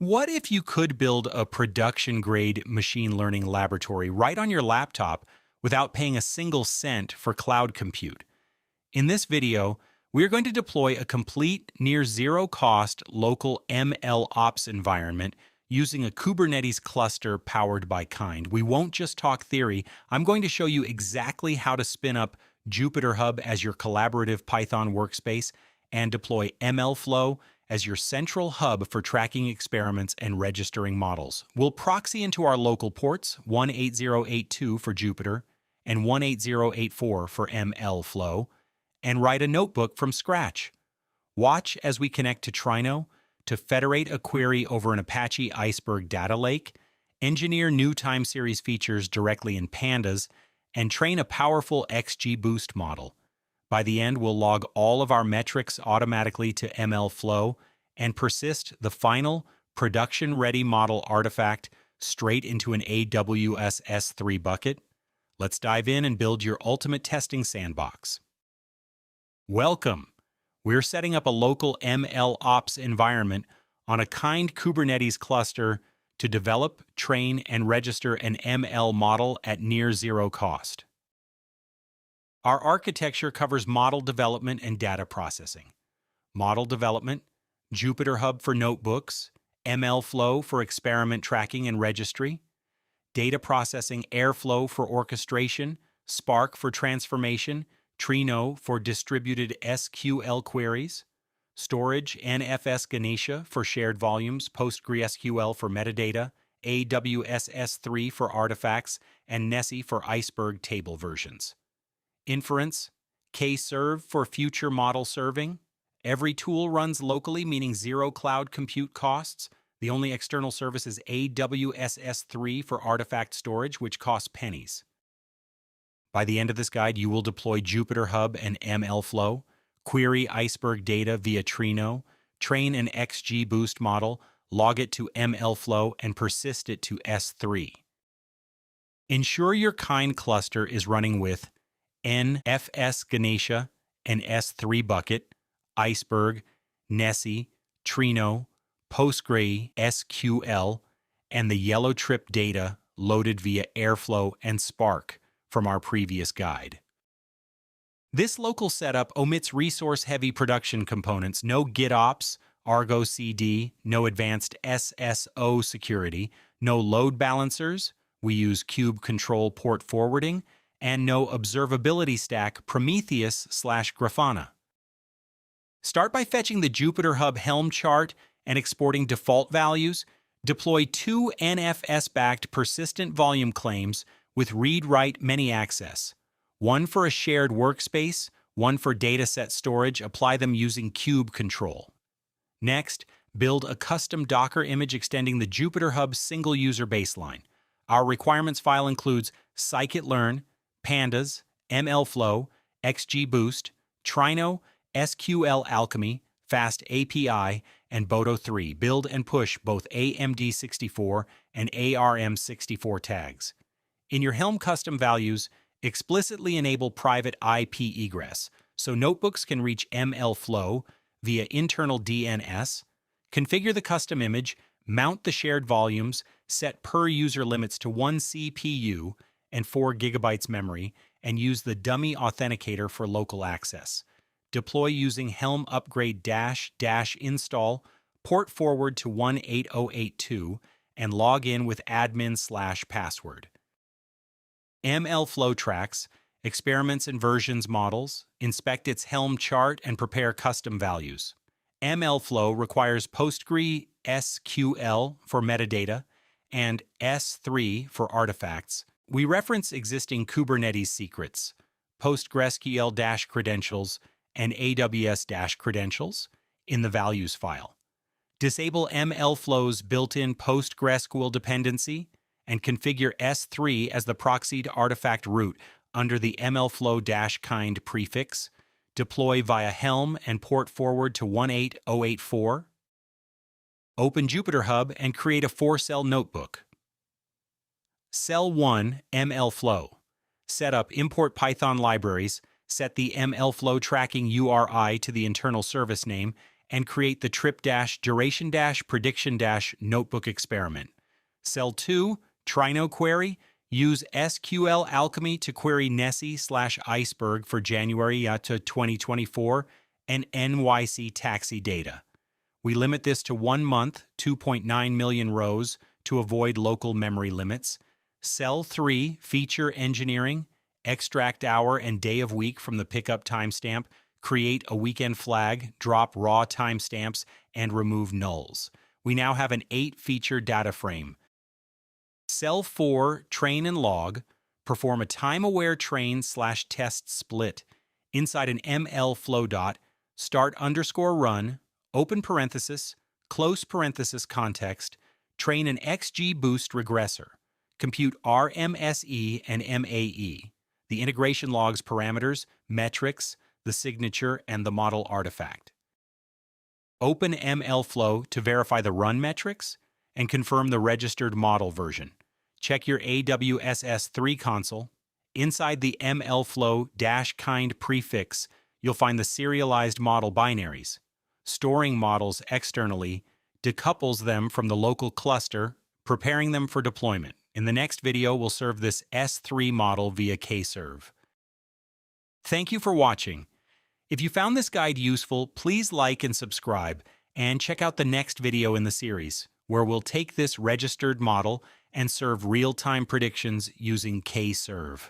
What if you could build a production-grade machine learning laboratory right on your laptop without paying a single cent for cloud compute? In this video, we are going to deploy a complete near zero-cost local MLOps environment using a Kubernetes cluster powered by Kind. We won't just talk theory. I'm going to show you exactly how to spin up JupyterHub as your collaborative Python workspace and deploy MLflow as your central hub for tracking experiments and registering models. We'll proxy into our local ports, 18082 for Jupyter and 18084 for MLflow, and write a notebook from scratch. Watch as we connect to Trino to federate a query over an Apache Iceberg Data Lake, engineer new time series features directly in Pandas, and train a powerful XGBoost model. By the end, we'll log all of our metrics automatically to MLflow and persist the final production-ready model artifact straight into an AWS S3 bucket. Let's dive in and build your ultimate testing sandbox. Welcome! We're setting up a local MLOps environment on a Kind Kubernetes cluster to develop, train, and register an ML model at near zero cost. Our architecture covers model development and data processing. Model development, JupyterHub for notebooks, MLflow for experiment tracking and registry, data processing Airflow for orchestration, Spark for transformation, Trino for distributed SQL queries, storage NFS Ganesha for shared volumes, PostgreSQL for metadata, AWS S3 for artifacts, and Nessie for Iceberg table versions. Inference, Kserve for future model serving. Every tool runs locally, meaning zero cloud compute costs. The only external service is AWS S3 for artifact storage, which costs pennies. By the end of this guide, you will deploy JupyterHub and MLflow, query Iceberg data via Trino, train an XGBoost model, log it to MLflow, and persist it to S3. Ensure your Kind cluster is running with NFS Ganesha, an S3 bucket, Iceberg, Nessie, Trino, PostgreSQL, and the yellow trip data loaded via Airflow and Spark from our previous guide. This local setup omits resource-heavy production components, no GitOps, Argo CD, no advanced SSO security, no load balancers, we use kube control port forwarding, and no observability stack Prometheus/Grafana. Start by fetching the JupyterHub Helm chart and exporting default values. Deploy two NFS-backed persistent volume claims with read-write many access. One for a shared workspace, one for dataset storage. Apply them using kube control. Next, build a custom Docker image extending the JupyterHub single-user baseline. Our requirements file includes scikit-learn, Pandas, MLflow, XGBoost, Trino, SQL Alchemy, Fast API, and Boto 3. Build and push both AMD64 and ARM64 tags. In your Helm custom values, explicitly enable private IP egress, so notebooks can reach MLflow via internal DNS. Configure the custom image, mount the shared volumes, set per-user limits to 1 CPU and 4 GB memory, and use the dummy authenticator for local access. Deploy using Helm upgrade -- install, port forward to 18082, and log in with admin/password. MLflow tracks experiments and versions models, inspect its Helm chart, and prepare custom values. MLflow requires PostgreSQL for metadata and S3 for artifacts. We reference existing Kubernetes secrets, PostgreSQL-credentials, and AWS-credentials in the values file. Disable MLflow's built-in PostgreSQL dependency and configure S3 as the proxied artifact root under the MLflow-kind prefix. Deploy via Helm and port forward to 18084. Open JupyterHub and create a 4-cell notebook. Cell 1, MLflow. Set up import Python libraries, set the MLflow tracking URI to the internal service name, and create the trip-duration-prediction-notebook experiment. Cell 2, Trino query, use SQL Alchemy to query Nessie/Iceberg for January to 2024 and NYC taxi data. We limit this to 1 month, 2.9 million rows to avoid local memory limits. Cell 3, feature engineering, extract hour and day of week from the pickup timestamp, create a weekend flag, drop raw timestamps, and remove nulls. We now have an 8-feature data frame. Cell 4, train and log, perform a time-aware train/test split. Inside an MLflow dot, start_run, open parenthesis, close parenthesis context, train an XGBoost regressor. Compute RMSE and MAE, the integration logs parameters, metrics, the signature, and the model artifact. Open MLflow to verify the run metrics and confirm the registered model version. Check your AWS S3 console. Inside the MLflow-kind prefix, you'll find the serialized model binaries. Storing models externally decouples them from the local cluster, preparing them for deployment. In the next video, we'll serve this S3 model via Kserve. Thank you for watching. If you found this guide useful, please like and subscribe, and check out the next video in the series, where we'll take this registered model and serve real-time predictions using Kserve.